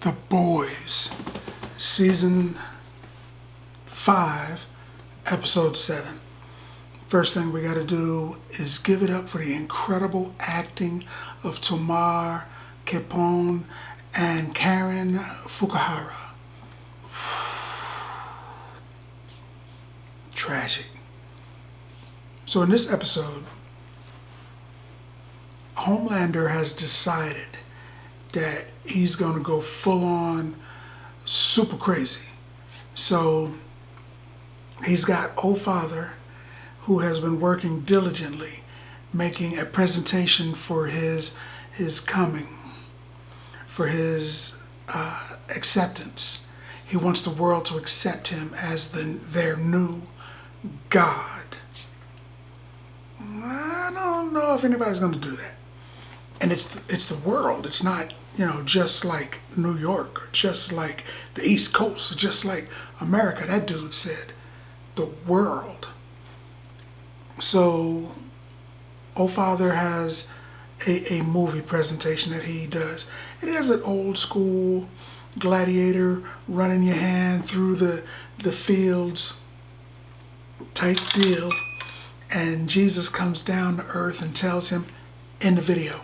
The Boys, Season 5, Episode 7. First thing we got to do is give it up for the incredible acting of Tomar Capone and Karen Fukuhara. Tragic. So in this episode, Homelander has decided that he's going to go full on super crazy. So he's got old father who has been working diligently making a presentation for his coming, for his acceptance. He wants the world to accept him as their new God. I don't know if anybody's going to do that. And it's the world. It's not, just like New York or just like the East Coast or just like America. That dude said the world. So old father has a movie presentation that he does. And it has an old school gladiator running your hand through the fields type deal. And Jesus comes down to earth and tells him in the video,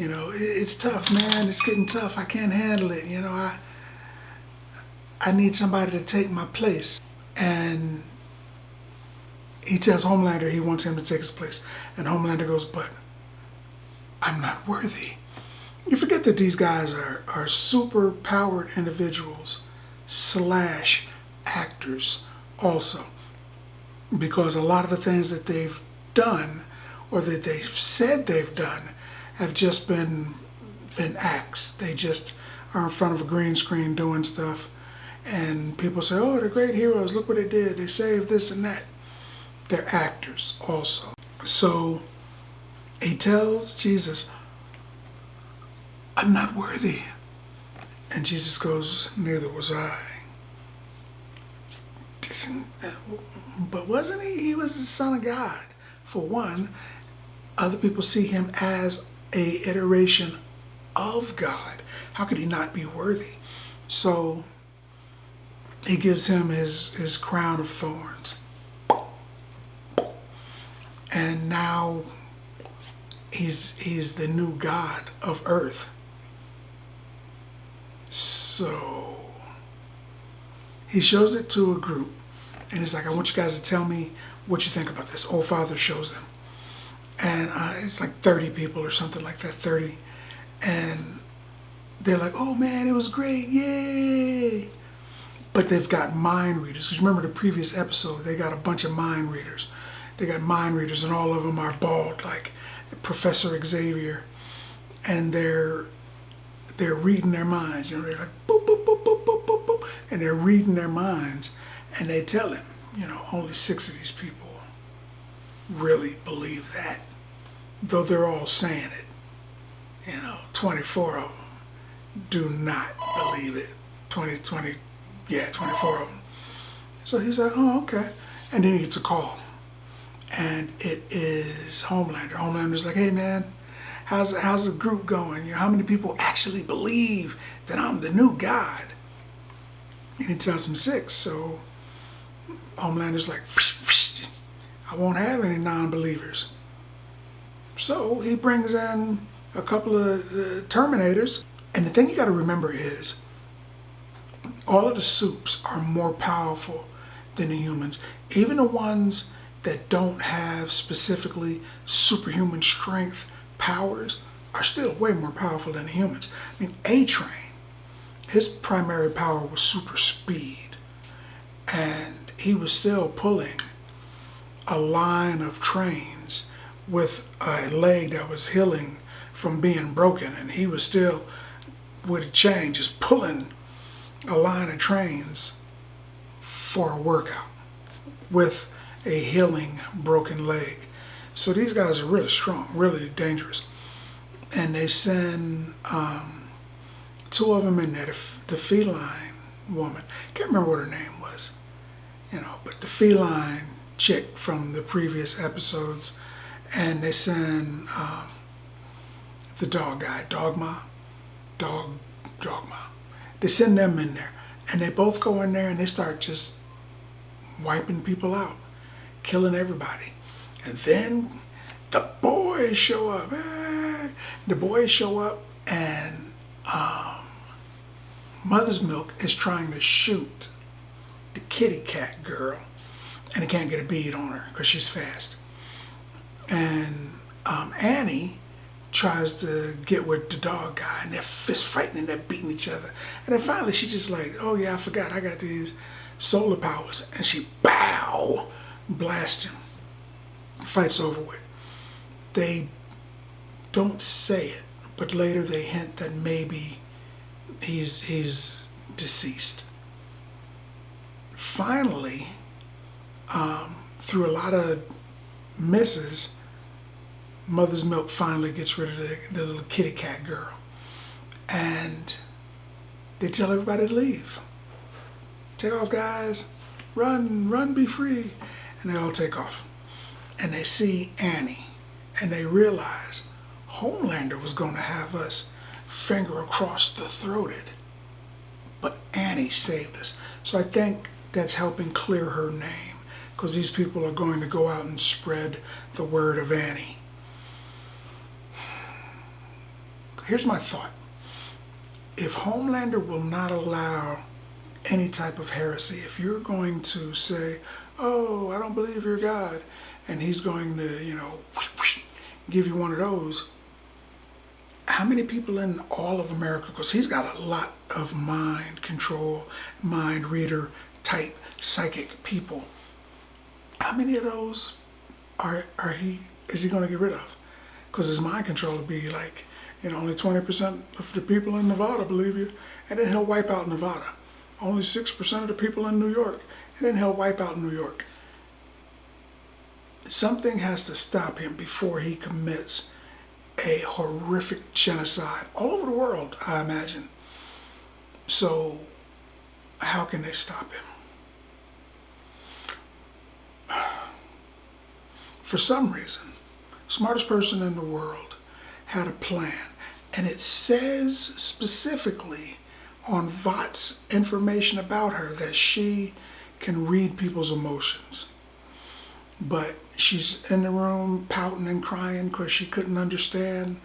it's tough, man. It's getting tough. I can't handle it. I need somebody to take my place. And he tells Homelander he wants him to take his place. And Homelander goes, but I'm not worthy. You forget that these guys are super powered individuals / actors also. Because a lot of the things that they've done or that they've said they've done have just been acts. They just are in front of a green screen doing stuff, and people say, oh, they're great heroes, look what they did, they saved this and that. They're actors also. So he tells Jesus, I'm not worthy. And Jesus goes, neither was I. But wasn't he? He was the Son of God. For one, other people see him as a iteration of God. How could he not be worthy? So he gives him his crown of thorns. And now he's the new God of earth. So he shows it to a group. And he's like, I want you guys to tell me what you think about this. Old father shows them. And it's like 30 people or something like that, 30. And they're like, oh man, it was great, yay. But they've got mind readers. Because remember the previous episode, they got a bunch of mind readers. They got mind readers and all of them are bald, like Professor Xavier. And they're reading their minds. They're like, boop, boop, boop, boop, boop, boop, boop. And they're reading their minds. And they tell him, only 6 of these people really believe that. Though they're all saying it. 24 of them do not believe it. 24 of them. So he's like, oh, okay. And then he gets a call. And it is Homelander. Homelander's like, hey man, how's the group going? How many people actually believe that I'm the new God? And he tells him 6. So Homelander's like, I won't have any non-believers. So he brings in a couple of Terminators. And the thing you got to remember is all of the supes are more powerful than the humans. Even the ones that don't have specifically superhuman strength powers are still way more powerful than the humans. I mean, A-Train, his primary power was super speed. And he was still pulling a line of trains with a leg that was healing from being broken. And he was still, with a chain, just pulling a line of trains for a workout with a healing broken leg. So these guys are really strong, really dangerous. And they send 2 of them in there, the feline woman. Can't remember what her name was. But the feline chick from the previous episodes, and they send the dog guy, Dogma, They send them in there. And they both go in there and they start just wiping people out, killing everybody. And then the boys show up. The boys show up and Mother's Milk is trying to shoot the kitty cat girl. And he can't get a bead on her because she's fast. And Annie tries to get with the dog guy, and they're fist fighting and they're beating each other. And then finally she just like, oh yeah, I forgot, I got these solar powers. And she, bow, blasts him. Fight's over with. They don't say it, but later they hint that maybe he's deceased. Finally, through a lot of misses, Mother's Milk finally gets rid of the little kitty cat girl. And they tell everybody to leave. Take off, guys. Run, be free. And they all take off. And they see Annie. And they realize Homelander was going to have us finger across the throated. But Annie saved us. So I think that's helping clear her name. Because these people are going to go out and spread the word of Annie. Here's my thought. If Homelander will not allow any type of heresy, if you're going to say, oh, I don't believe you're God, and he's going to, give you one of those, how many people in all of America, because he's got a lot of mind control, mind reader type psychic people, how many of those is he going to get rid of? Because his mind control would be like, only 20% of the people in Nevada believe you, and then he'll wipe out Nevada. Only 6% of the people in New York, and then he'll wipe out New York. Something has to stop him before he commits a horrific genocide all over the world, I imagine. So, how can they stop him? For some reason, smartest person in the world had a plan. And it says specifically on Vought's information about her that she can read people's emotions. But she's in the room pouting and crying because she couldn't understand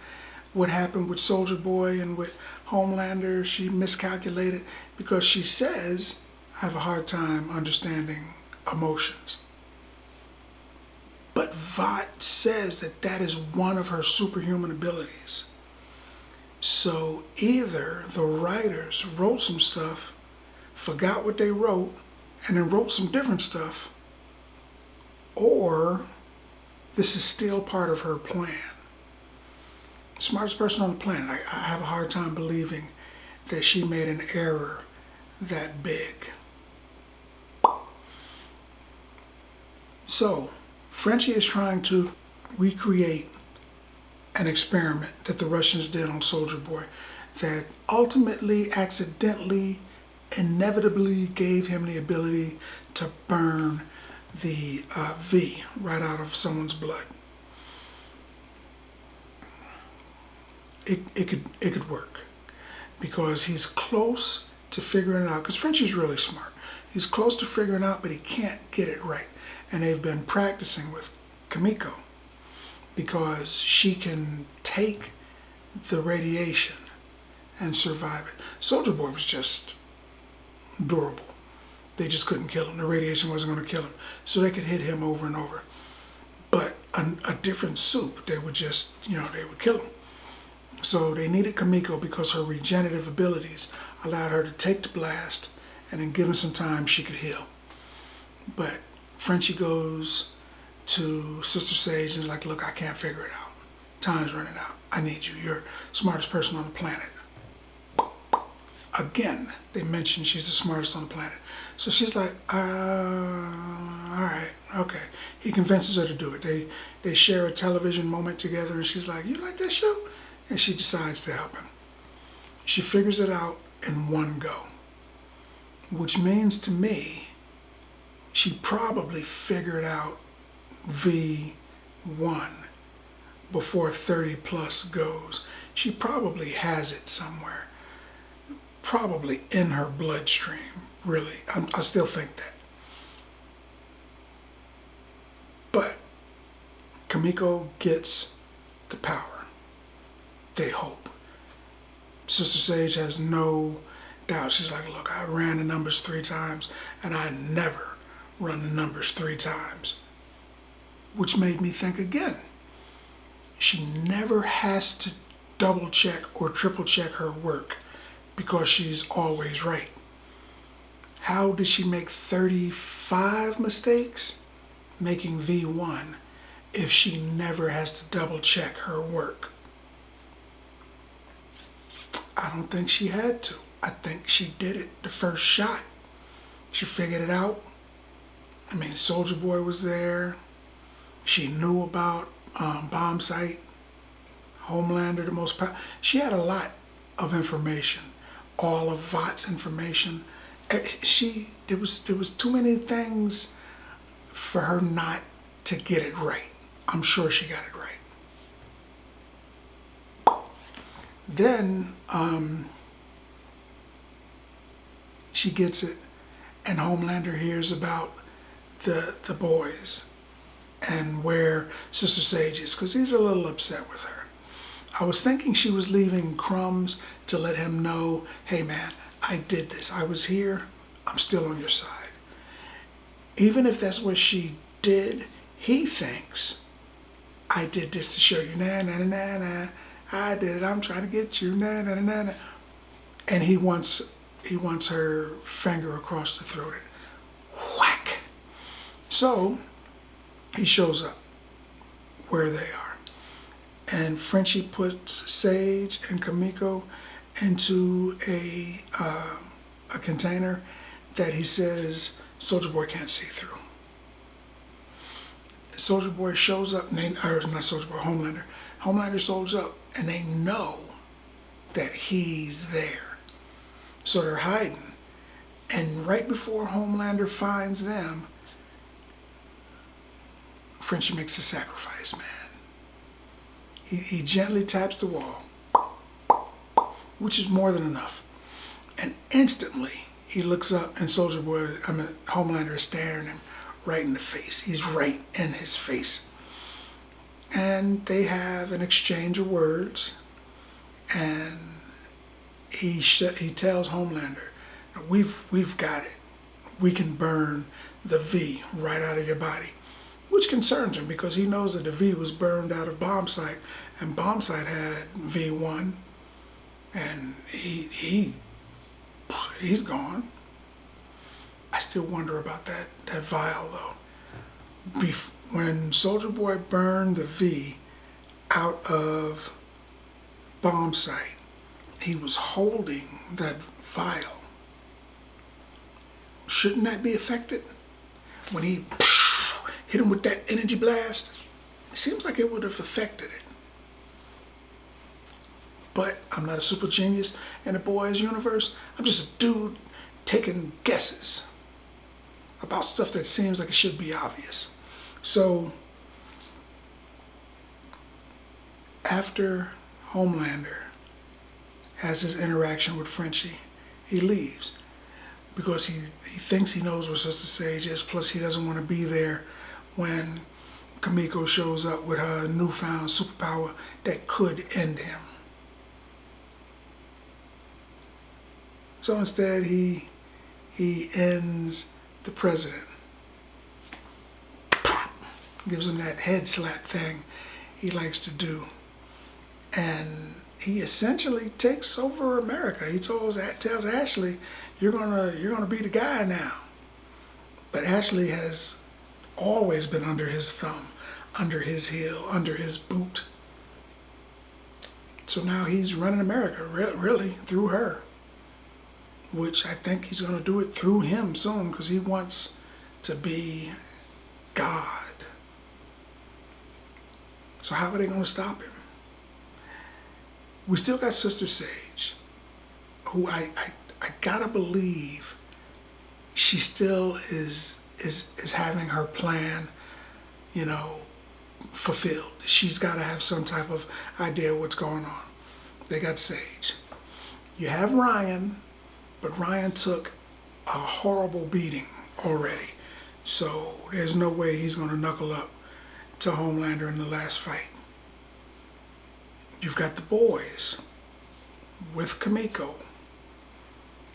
what happened with Soldier Boy and with Homelander. She miscalculated because she says, I have a hard time understanding emotions. But Vought says that is one of her superhuman abilities. So either the writers wrote some stuff, forgot what they wrote, and then wrote some different stuff, or this is still part of her plan. Smartest person on the planet. I have a hard time believing that she made an error that big. So, Frenchie is trying to recreate an experiment that the Russians did on Soldier Boy that ultimately, accidentally, inevitably gave him the ability to burn the V right out of someone's blood. It could work because he's close to figuring it out. Because Frenchie's really smart. He's close to figuring it out, but he can't get it right. And they've been practicing with Kimiko because she can take the radiation and survive it. Soldier Boy was just durable. They just couldn't kill him. The radiation wasn't going to kill him. So they could hit him over and over. But a different soup, they would just, they would kill him. So they needed Kimiko because her regenerative abilities allowed her to take the blast and then given some time she could heal. But Frenchie goes to Sister Sage and is like, look, I can't figure it out. Time's running out. I need you. You're the smartest person on the planet. Again, they mention she's the smartest on the planet. So she's like, all right, okay. He convinces her to do it. They share a television moment together and she's like, you like that show? And she decides to help him. She figures it out in one go, which means to me, she probably figured out V1 before 30 plus goes. She probably has it somewhere. probably in her bloodstream, really. I still think that. But Kimiko gets the power. They hope. Sister Sage has no doubt. She's like, look, I ran the numbers 3 times, and I never run the numbers 3 times. Which made me think again. She never has to double check or triple check her work because she's always right. How did she make 35 mistakes making V1 if she never has to double check her work? I don't think she had to. I think she did it the first shot. She figured it out. I mean, Soldier Boy was there. She knew about bomb site, Homelander, the most powerful. She had a lot of information, all of Vought's information. There was too many things for her not to get it right. I'm sure she got it right. Then she gets it, and Homelander hears about the boys and where Sister Sage is, because he's a little upset with her. I was thinking she was leaving crumbs to let him know, hey man, I did this. I was here. I'm still on your side. Even if that's what she did, he thinks, I did this to show you, nah, nah, nah, nah, nah. I did it. I'm trying to get you, nah, nah, nah, nah. And he wants her finger across the throat. Whack. So he shows up where they are. And Frenchie puts Sage and Kimiko into a container that he says Soldier Boy can't see through. Soldier Boy shows up, or not Soldier Boy, Homelander. Homelander shows up, and they know that he's there. So they're hiding. And right before Homelander finds them, Frenchie makes a sacrifice, man. He gently taps the wall, which is more than enough. And instantly, he looks up, and Homelander is staring him right in the face. He's right in his face. And they have an exchange of words, and he tells Homelander, we've got it. We can burn the V right out of your body. Which concerns him because he knows that the V was burned out of Bomb Site, and Bomb Site had V1, and he's gone. I still wonder about that vial though. When Soldier Boy burned the V out of Bomb Site, he was holding that vial. Shouldn't that be affected? When he hit him with that energy blast, it seems like it would have affected it. But I'm not a super genius in the boys universe. I'm just a dude taking guesses about stuff that seems like it should be obvious. So after Homelander has his interaction with Frenchie, he leaves because he thinks he knows where Sister Sage is, plus he doesn't want to be there when Kimiko shows up with her newfound superpower that could end him. So instead, he ends the president. Pop! Gives him that head slap thing he likes to do. And he essentially takes over America. He tells Ashley, you're gonna be the guy now. But Ashley has always been under his thumb, under his heel, under his boot. So now he's running America, really, through her. Which I think he's going to do it through him soon, because he wants to be God. So how are they going to stop him? We still got Sister Sage, who I gotta believe she still is having her plan, fulfilled. She's got to have some type of idea of what's going on. They got Sage. You have Ryan, But Ryan took a horrible beating already. So there's no way he's going to knuckle up to Homelander in the last fight. You've got the boys with Kimiko.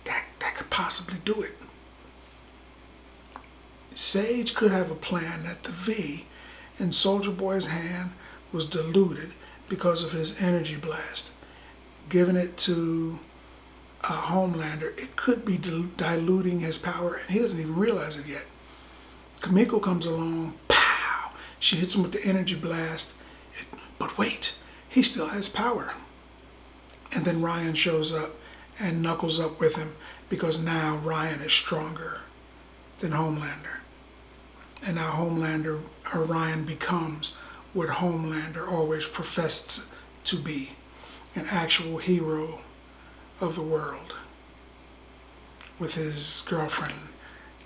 That could possibly do it. Sage could have a plan that the V in Soldier Boy's hand was diluted because of his energy blast. Giving it to Homelander, it could be diluting his power, and he doesn't even realize it yet. Kimiko comes along, pow! She hits him with the energy blast. But wait, he still has power. And then Ryan shows up and knuckles up with him because now Ryan is stronger than Homelander. And now Ryan becomes what Homelander always professed to be, an actual hero of the world with his girlfriend,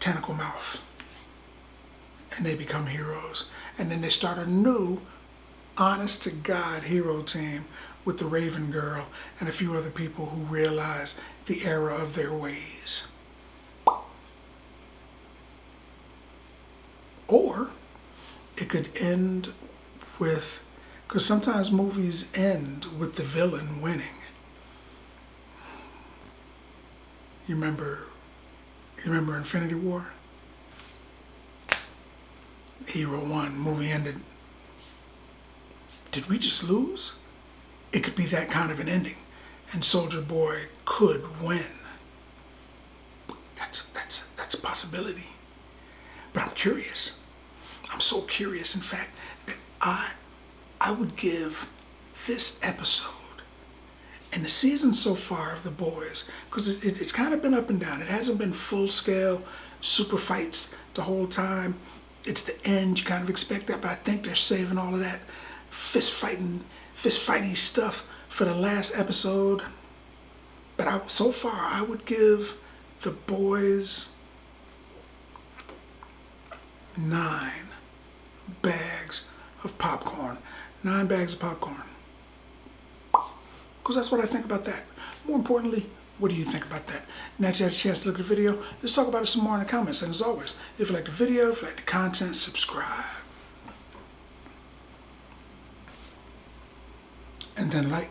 Tentacle Mouth. And they become heroes. And then they start a new, honest-to-God hero team with the Raven Girl and a few other people who realize the error of their ways. Or it could end with, because sometimes movies end with the villain winning. You remember Infinity War? Hero won, movie ended. Did we just lose? It could be that kind of an ending, and Soldier Boy could win. That's a possibility. But I'm curious. I'm so curious, in fact, that I would give this episode and the season so far of The Boys, because it's kind of been up and down. It hasn't been full-scale super fights the whole time. It's the end. You kind of expect that, but I think they're saving all of that fist fighty stuff for the last episode. But so far, I would give The Boys 9 bags of popcorn. 9 bags of popcorn. Because that's what I think about that. More importantly, what do you think about that? Now that you had a chance to look at the video, let's talk about it some more in the comments. And as always, if you like the video, if you like the content, subscribe. And then like.